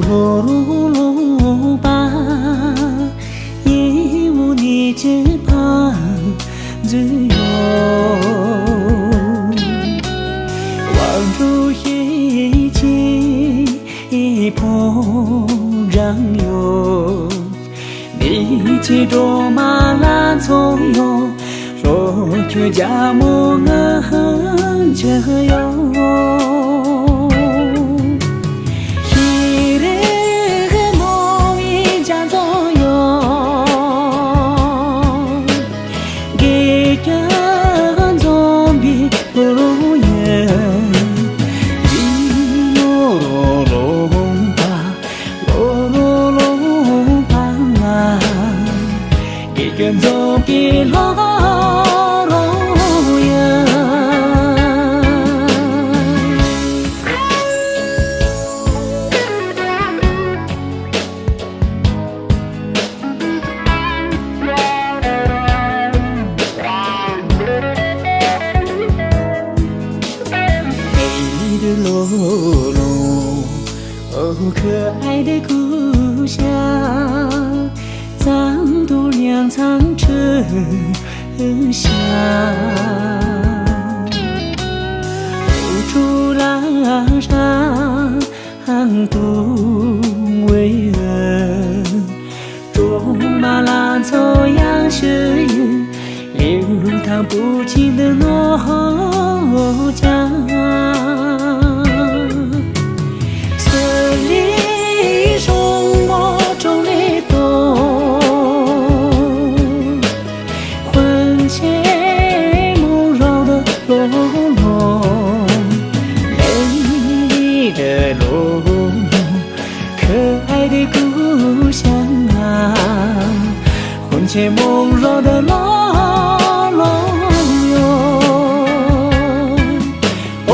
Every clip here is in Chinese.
噜吧，也无你只盼自由。望住一起怦然有，你骑着马拉从容，说却家母恩且有。跟走比罗罗呀，美丽的罗罗，哦，可爱的故乡。藏度粮仓城下，付出拉上度为恩，卓玛拉走样是流淌不尽的诺江。故乡啊，魂牵梦绕的罗罗哟，哦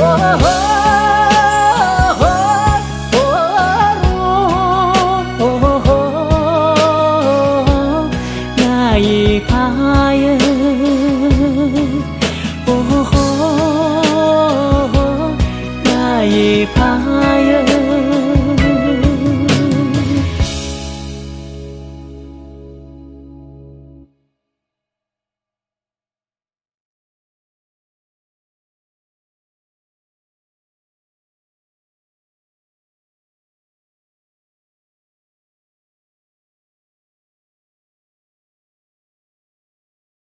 哦，那一趴耶，哦那一趴。